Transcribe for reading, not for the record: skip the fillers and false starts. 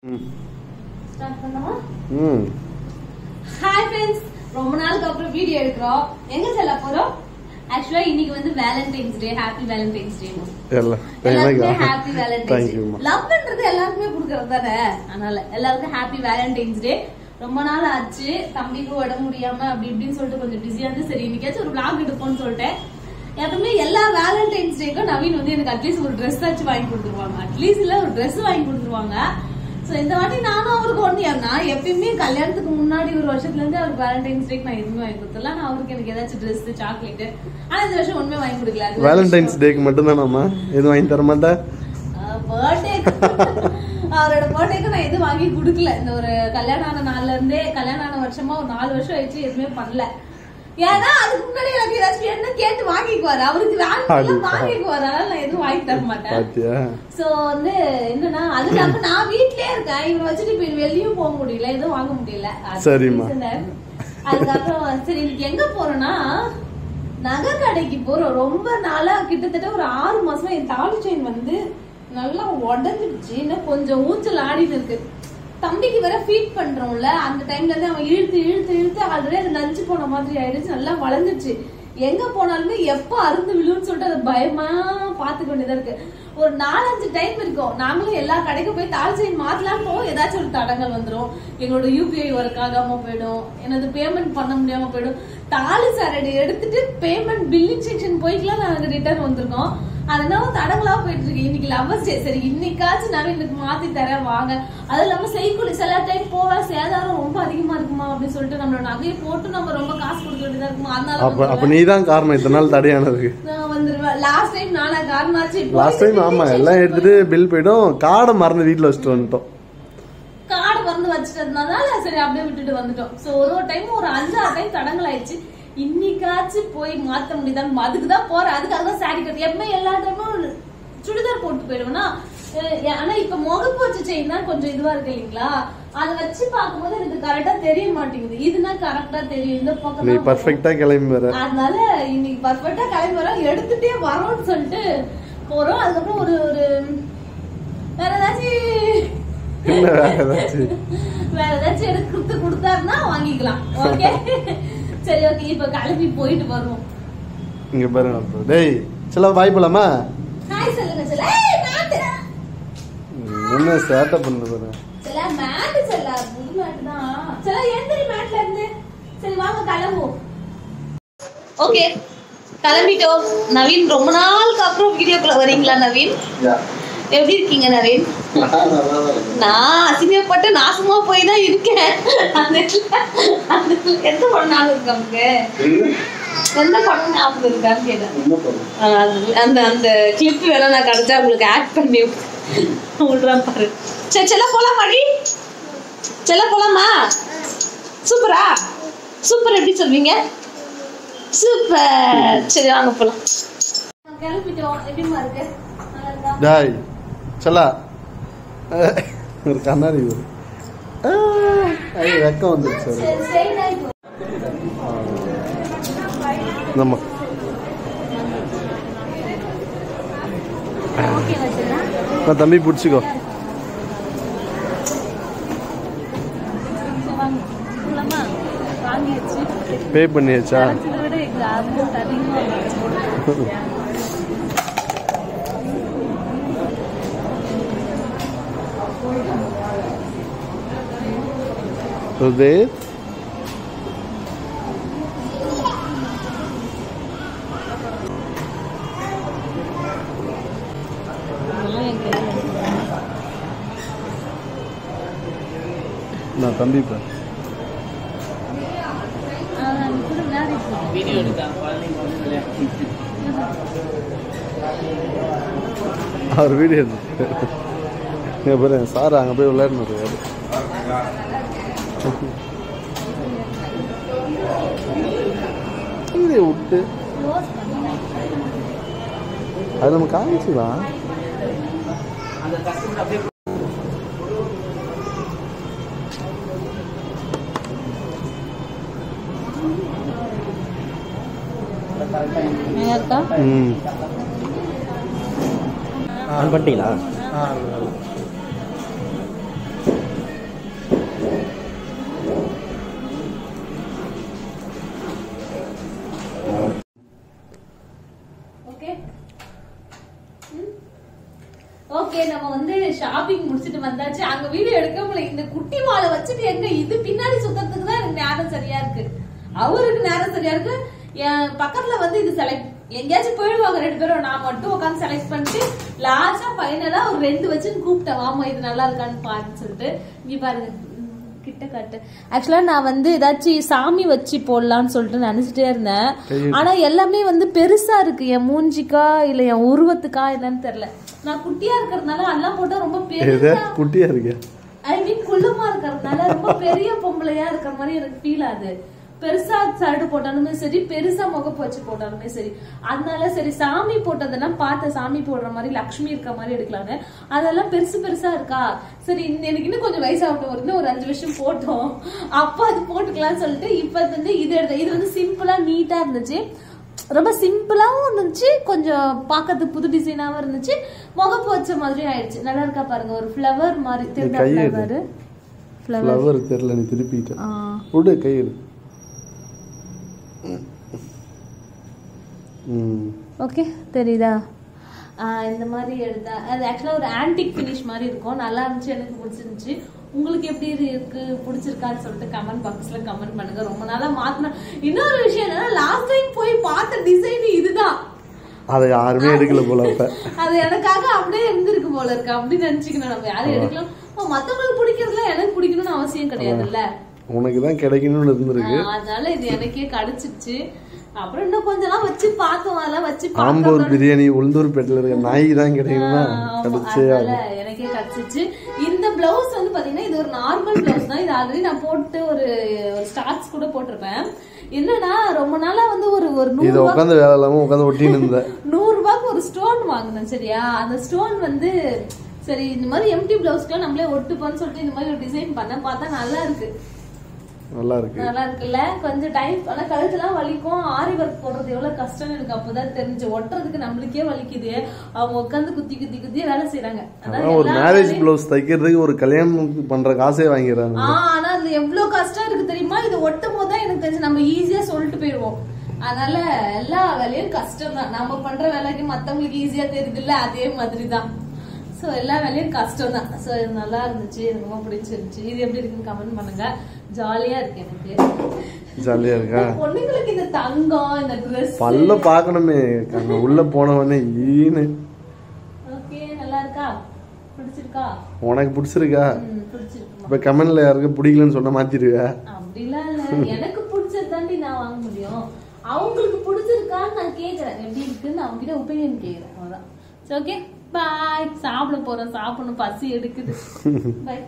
Start பண்ணலாமா? Hi friends, ரொம்ப நாளுக்கு அப்புறம் வீடியோ எடுக்கிறோம். எங்க செல்ல போறோம்? ஆக்சுவலா இன்னைக்கு வந்து வேலண்டைன்ஸ் டே. ஹாப்பி வேலண்டைன்ஸ் டே. எல்லாருக்குமே ஹாப்பி வேலண்டைன்ஸ் டே. லவ்ன்றது எல்லாருக்குமே கொடுக்கறது தானே, அதனால எல்லாருக்கும் ஹாப்பி வேலண்டைன்ஸ் டே. ரொம்ப நாள் ஆச்சு, தம்பிக்கு உடம்பு முடியாம அப்படி இப்படின்னு சொல்லிட்டு கொஞ்சம் பிஸியா இருந்து சரி இன்னைக்காச்சும் ஒரு vlog எடுப்போம்னு சொல்லிட்டேன். எப்பவுமே எல்லா வேலண்டைன்ஸ் டேக்கும் நவீன் வந்து எனக்கு அட்லீஸ்ட் ஒரு ட்ரெஸ் ஆச்சு வாங்கி கொடுத்துருவாங்க. அட்லீஸ்ட் இல்ல ஒரு ட்ரெஸ் வாங்கி கொடுத்துருவாங்க. சோ இந்த வாட்டி நானும் அவருக்கு ஒண்ணு, நான் எப்பயுமே கல்யாணத்துக்கு முன்னாடி ஒரு வருஷத்துல இருந்து அவருக்கு வேலண்டைன்ஸ் டேக்கு நான் எதுவுமே வாங்கி கொடுத்தல. நான் அவருக்கு எனக்கு ஏதாச்சும் ட்ரெஸ், சாக்லேட், ஆனா இந்த வருஷம் ஒண்ணுமே வாங்கி கொடுக்கல. வேலண்டைன்ஸ் டேக்கு மட்டும் தானம்மா எதுவும் வாங்கி தர மாட்டேன். பர்த்டே அவரோட பர்த்டேக்கு நான் எதுவும் வாங்கி கொடுக்கல. இந்த ஒரு கல்யாணம் ஆன நாள்ல இருந்தே, கல்யாணம் ஆன வருஷமா ஒரு 4 வருஷம் ஆயிடுச்சு எதுவுமே பண்ணல. ஏன்னா அதுக்கு முன்னாடி எனக்கு ஏதாச்சும் என்ன கேட்டு வாங்கிக்குவாரு. அவருக்கு வாங்கிக்குவாரு, அதனால நான் எதுவும் வாங்கி தர மாட்டேன். சோ வந்து என்னன்னா அதுக்கு நான் வீட்லயே இருக்கேன், இவங்க வச்சுட்டு இப்ப வெளியும் போக முடியல, எதுவும் வாங்க முடியல. அதுக்கப்புறம் சரி இன்னைக்கு எங்க போறோம்னா நகை கடைக்கு போறோம். ரொம்ப நாளா கிட்டத்தட்ட ஒரு 6 மாசமா என் தாலி செயின் வந்து நல்லா உடஞ்சிடுச்சு, இன்னும் கொஞ்சம் ஊஞ்சல் ஆடிட்டு இருக்கு. தம்பிக்கு வேற ஃபீட் பண்றோம்ல, அந்த டைம்ல இருந்து அவன் இழுத்து இழுத்து இழுத்து ஆல்ரெடி அது நஞ்சு போன மாதிரி ஆயிடுச்சு, நல்லா வளைஞ்சிருச்சு. எங்க போனாலுமே எப்ப அருந்து விழுன்னு சொல்லிட்டு அது பயமா பாத்துக்க வேண்டியதா இருக்கு. ஒரு 4-5 டைம் இருக்கும். நாங்களும் எல்லா கடைக்கும் போய் தாலி செயின் மாத்தலான்னு போவோம், ஏதாச்சும் ஒரு தடங்கள் வந்துடும். எங்களோட UPI ஒர்க் ஆகாம போயிடும், எனது பேமெண்ட் பண்ண முடியாம போயிடும். தாலி சரடு எடுத்துட்டு பேமெண்ட் பில்லிங் செக்ஷன் போய்க்கலாம் நாங்க ரிட்டர்ன் வந்திருக்கோம். அதனால தடங்களா போயிட்டு இருக்கு. இன்னைக்கு லவ்வர்ஸ் டே, சரி இன்னைக்காச்சும் நான் எனக்கு மாத்தி தரேன் வாங்க. அது இல்லாம செய்கூலி சில டைம் போவ சேதாரம் ரொம்ப அதிகமா இருக்குமா அப்படின்னு சொல்லிட்டு நம்மளோட நகையை போட்டு நம்ம ரொம்ப காசு கொடுக்க வேண்டியதா இருக்குமா. அதனால அப்ப நீதான் காரணம் இத்தனை நாள் தடையானதுக்கு. நான் வந்துருவேன். லாஸ்ட் டைம் நானா காரணமாச்சு. லாஸ்ட் டைம் ஆமா எல்லாம் எடுத்துட்டு பில் போயிடும், கார்டை மறந்து வீட்டுல வச்சுட்டு வந்துட்டோம். கார்டு மறந்து வச்சுட்டதுனால சரி அப்படியே விட்டுட்டு வந்துட்டோம். சோ ஒரு டைம் ஒரு 5-6 டைம் தடங்கள் ஆயிடுச்சு. இன்னைக்காச்சும் போய் மாத்த முடியுதான், அதுக்குதான் போறேன். அதுக்காக தான் சாரி கட்டு எப்பவுமே எல்லா டைமும் சுடிதார் போட்டு போயிடுவேன்னா. ஆனா இப்ப முகப்பூச்சி செயின் தான் கொஞ்சம் இதுவா இருக்கு இல்லைங்களா, அதை வச்சு பாக்கும்போது எனக்கு கரெக்டா தெரிய மாட்டேங்குது. இதுனா கரெக்டா தெரியும். இந்த பக்கம் நீ பர்ஃபெக்ட்டா கிளம்பி வர, அதனால இன்னைக்கு பர்ஃபெக்ட்டா கிளம்பி வரோம், எடுத்துட்டே வரோம்னு சொல்லிட்டு போறோம். அதுக்கப்புறம் ஒரு ஒரு வேற ஏதாச்சும் எடுத்து கொடுத்தாருன்னா வாங்கிக்கலாம். ஓகே சரி ஓகே, இப்ப கிளம்பி போயிட்டு வருவோம். இங்க பாருங்க டேய் செல்ல பாய் போலாமா? ஹாய் சொல்லுங்க செல்ல. ஏய் மேட் என்ன சேட்ட பண்ணு பாரு செல்ல. மேட் செல்ல புது மேட் தான் செல்ல. எந்திரி மேட்ல இருந்து. சரி வாங்க கிளம்புவோம். ஓகே கிளம்பிட்டோம். நவீன் ரொம்ப நாளுக்கு அப்புறம் வீடியோக்குள்ள வரீங்களா நவீன்? எப்படி இருக்கீங்க நவீன்? நான் அசிங்கப்பட்டு நாசமா போய் தான் இருக்கேன். எந்த படம் ஞாபகம் இருக்கு நமக்கு? எந்த படம் ஞாபகம் இருக்கான்னு கேட்டேன். அந்த அந்த கிளிப் வேணா நான் கிடைச்சா உங்களுக்கு ஆட் பண்ணி விடுறேன் பாரு. சரி செல்ல போலாமாடி? செல்ல போலாமா? சூப்பரா? சூப்பர் எப்படி சொல்வீங்க? சூப்பர். சரி வாங்க போலாம். கிளம்பிட்டோம். எப்படிமா இருக்கு? டாய் செல்லா ஒரு கண்ணாடி வெக்கம் வந்துருச்சு. நம்ம தம்பி பிடிச்சிக்கோ. பே பண்ணியாச்சா? There நான் தம்பி பா வீடியோ எடுத்தா அவர் வீடியோ எடுத்து பாரு சார் அங்கே போய் விளையாடணும். விட்டு அது நம்ம காமிச்சுக்கலாம். ஆன் பண்ணிட்டீங்களா? நம்ம வந்து ஷாப்பிங் முடிச்சிட்டு வந்தாச்சு. அங்க வீடியோ எடுக்க முடியல. இந்த குட்டி வாழை வச்சுட்டு எங்க இது பின்னாடி சுத்தறதுக்கு தான் எனக்கு நேரம் சரியா இருக்கு. அவருக்கு நேரம் சரியா இருக்கு. என் பக்கத்துல வந்து இது செலக்ட் எங்கேயாச்சும் போயிடுவாங்க 2 பேரும். நான் மட்டும் உட்காந்து செலக்ட் பண்ணிட்டு லாஸ்டா ஃபைனலா ஒரு 2 வச்சுன்னு கூப்பிட்டேன். வாமா இது நல்லா இருக்கான்னு பாருன்னு சொல்லிட்டு. இங்க பாருங்க கிட்ட காட்டு. ஆக்சுவலா நான் வந்து ஏதாச்சும் சாமி வச்சு போடலான்னு சொல்லிட்டு நினைச்சிட்டே இருந்தேன். ஆனா எல்லாமே வந்து பெருசா இருக்கு. என் மூஞ்சிக்கா இல்ல என் உருவத்துக்கா என்னன்னு தெரியல. நான் குட்டியா இருக்கிறதுனால அதெல்லாம் போட்டா ரொம்ப பெரிய குட்டியா இருக்கு. ஐ மீன் குள்ளமா இருக்கிறதுனால ரொம்ப பெரிய பொம்பளையா இருக்கிற மாதிரி எனக்கு ஃபீல் ஆகுது. பெருசா சரடு போட்டாலுமே சரி, பெருசா முகப்பு வச்சு போட்டாலுமே சரி. அதனால சரி சாமி போட்டதெல்லாம் பார்த்த சாமி போடுற மாதிரி லக்ஷ்மி இருக்க மாதிரி எடுக்கலான்னு. அதெல்லாம் பெருசு பெருசா இருக்கா. சரி எனக்கு இன்னும் கொஞ்சம் வயசாகட்டும், இன்னும் ஒரு 5 வருஷம் போட்டோம் அப்ப அது போட்டுக்கலாம்னு சொல்லிட்டு இப்ப வந்து இது எடுத்தேன். இது வந்து சிம்பிளா நீட்டா இருந்துச்சு. ரொம்ப சிம்பிளாவும் இருந்துச்சு, கொஞ்சம் பாக்கிறதுக்கு புது டிசைனாவும் இருந்துச்சு, முகப்பு வச்ச மாதிரி ஆயிடுச்சு. நல்லா இருக்கா பாருங்க. ஒரு ஃபிளவர் மாதிரி தெரியல. ஃபிளவர் தெரியல, நீ திருப்பிட்ட உடு கை எடு. ஓகே தெரியுதா? இந்த மாதிரி எடுத்தா அது ஆக்சுவலா ஒரு ஆன்டிக் ஃபினிஷ் மாதிரி இருக்கும். நல்லா இருந்துச்சு, எனக்கு பிடிச்சிருந்துச்சு. உங்களுக்கு எப்படி இருக்கு, பிடிச்சிருக்கான்னு சொல்லிட்டு கமெண்ட் பாக்ஸ்ல கமெண்ட் பண்ணுங்க. ரொம்ப நாளா மாத்தின இன்னொரு விஷயம் என்னன்னா, லாஸ்ட் டைம் போய் பார்த்த டிசைன் இதுதான். அதை யாருமே எடுக்கல போல. அது எனக்காக அப்படியே இருந்திருக்கு போல இருக்கு. அப்படி நினைச்சுக்கணும். நம்ம யாரும் எடுக்கலாம். மத்தவங்களுக்கு பிடிக்கிறதுல எனக்கு பிடிக்கணும்னு அவசியம் கிடையாதுல்ல. உனக்குதான் கிடைக்கணும்னு இருந்திருக்கு. அதனால இது எனக்கே கிடைச்சிருச்சு. அப்புறம் இன்னும் கொஞ்ச நாள் வச்சு பார்த்தோம். அதெல்லாம் வச்சு ஆம்பூர் பிரியாணி உளுந்தூர்பேட்டையில இருக்க நாய் தான் கிடைக்கணும்னா கிடைச்சே எனக்கே கிடைச்சிச்சு. இந்த பிளவுஸ் வந்து பாத்தீங்கன்னா இது ஒரு நார்மல் பிளவுஸ் தான். இது ஆல்ரெடி நான் போட்டு ஒரு ஸ்டார்ட்ஸ் கூட போட்டிருப்பேன். என்னன்னா ரொம்ப நாளா வந்து ஒரு 100 உட்காந்து வேலை இல்லாம உட்காந்து ஒட்டின்னு இருந்தேன். 100 ரூபாய்க்கு ஒரு ஸ்டோன் வாங்கினேன். சரியா, அந்த ஸ்டோன் வந்து சரி இந்த மாதிரி எம்டி பிளவுஸ்க்குலாம் நம்மளே ஒட்டுப்போன்னு சொல்லிட்டு இந்த மாதிரி ஒரு டிசைன் பண்ண பார்த்தா நல்லா இருக்கு. நல்லா இருக்குல்ல. கொஞ்சம் டைம் ஆனா கழுத்துலாம் வலிக்கும். ஆரி ஒர்க் போடுறது எவ்வளவு கஷ்டம் எனக்கு அப்பதான் தெரிஞ்சு. ஒட்டுறதுக்கு நம்மளுக்கே வலிக்குது. அவங்க உட்காந்து குத்தி குத்தி குத்தி வேலை செய்யறாங்க. ஒரு மேரேஜ் பிளவுஸ் தைக்கிறதுக்கு ஒரு கல்யாணம் பண்ற காசே வாங்கிடுறாங்க. ஆனா அது எவ்வளவு கஷ்டம் இருக்கு தெரியுமா? இது ஒட்டும் போதுதான் எனக்கு தெரிஞ்சு நம்ம ஈஸியா சொல்லிட்டு போயிடுவோம். அதனால எல்லா வேலையும் கஷ்டம் தான். நம்ம பண்ற வேலைக்கு மத்தவங்களுக்கு ஈஸியா தெரியுது இல்ல, அதே மாதிரிதான். சோ எல்லா வேலையும் கஷ்டம் தான். சோ இது நல்லா இருந்துச்சு, எனக்கு ரொம்ப பிடிச்சிருந்துச்சு. இது எப்படி இருக்குன்னு கமெண்ட் பண்ணுங்க. ஜாலியா இருக்கு எனக்கு. ஜாலியா இருக்கா? பொண்ணுங்களுக்கு இந்த தங்கம் இந்த Dress பல்ல பார்க்கணுமே, அங்க உள்ள போனவனே ஈனு. ஓகே நல்லா இருக்கா? பிடிச்சிருக்கா? உனக்கு பிடிச்சிருக்கா? பிடிச்சிருக்கு. இப்ப கமெண்ட்ல யாருக்கு பிடிக்கலன்னு சொன்ன மாத்திடுவா? அப்படிலாம் இல்ல, எனக்கு பிடிச்சது தாண்டி நான் வாங்க முடியும். அவங்களுக்கு பிடிச்சிருக்கான்னு நான் கேக்குறேன். எப்படி இருக்குன்னு அவங்க கிட்ட ஒப்பீனியன் கேக்குறேன். அவ்வளவுதான். Okay bye. சாப்பிட போறோம், சாப்பிடணும், பசி எடுக்குது. பாய்.